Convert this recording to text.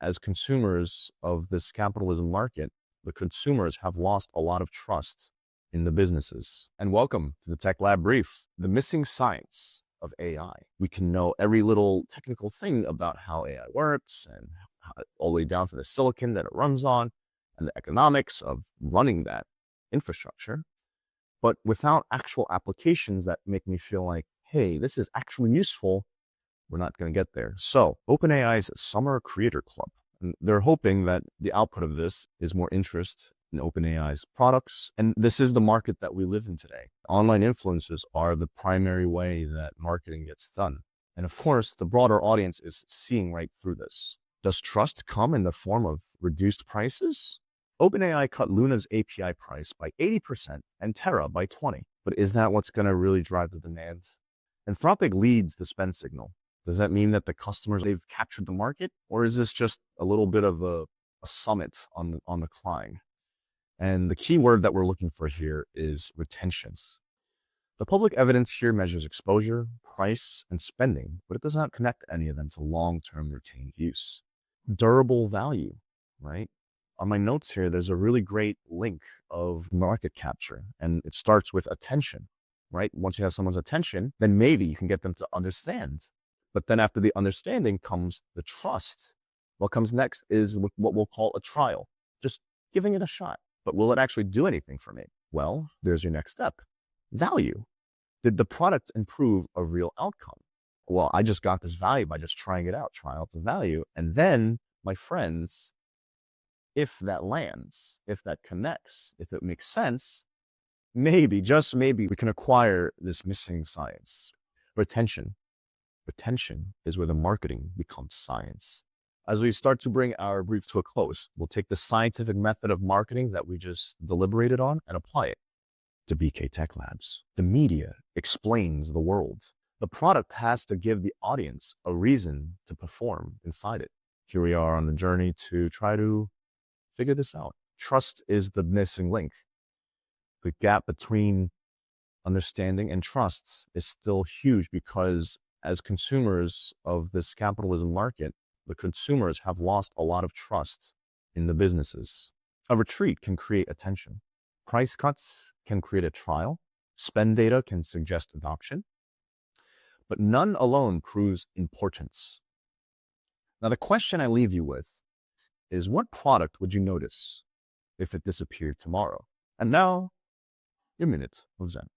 as consumers of this capitalism market, the consumers have lost a lot of trust in the businesses. And welcome to the Tech Lab Brief, the missing science of AI. We can know every little technical thing about how AI works and all the way down to the silicon that it runs on and the economics of running that infrastructure. But without actual applications that make me feel like, hey, this is actually useful, we're not going to get there. So OpenAI's Summer Creator Club, and they're hoping that the output of this is more interest in OpenAI's products. And this is the market that we live in today. Online influencers are the primary way that marketing gets done. And of course, the broader audience is seeing right through this. Does trust come in the form of reduced prices? OpenAI cut Luna's API price by 80% and Terra by 20%. But is that what's going to really drive the demand? Anthropic leads the spend signal. Does that mean that the customers, they've captured the market? Or is this just a little bit of a summit on the climb? And the key word that we're looking for here is retention. The public evidence here measures exposure, price, and spending, but it does not connect any of them to long-term retained use. Durable value, right? On my notes here, there's a really great link of market capture, and it starts with attention, right? Once you have someone's attention, then maybe you can get them to understand. But then after the understanding comes the trust. What comes next is what we'll call a trial, just giving it a shot. But will it actually do anything for me? Well, there's your next step. Value. Did the product improve a real outcome? Well, I just got this value by just trying it out, try out the value. And then, my friends, if that lands, if that connects, if it makes sense, maybe, just maybe, we can acquire this missing science. Retention. Retention is where the marketing becomes science. As we start to bring our brief to a close, we'll take the scientific method of marketing that we just deliberated on and apply it to BK Tech Labs. The media explains the world. The product has to give the audience a reason to perform inside it. Here we are on the journey to try to figure this out. Trust is the missing link. The gap between understanding and trust is still huge because as consumers of this capitalism market, the consumers have lost a lot of trust in the businesses. A retreat can create attention. Price cuts can create a trial. Spend data can suggest adoption. But none alone proves importance. Now, the question I leave you with is, what product would you notice if it disappeared tomorrow? And now, your minute of Zen.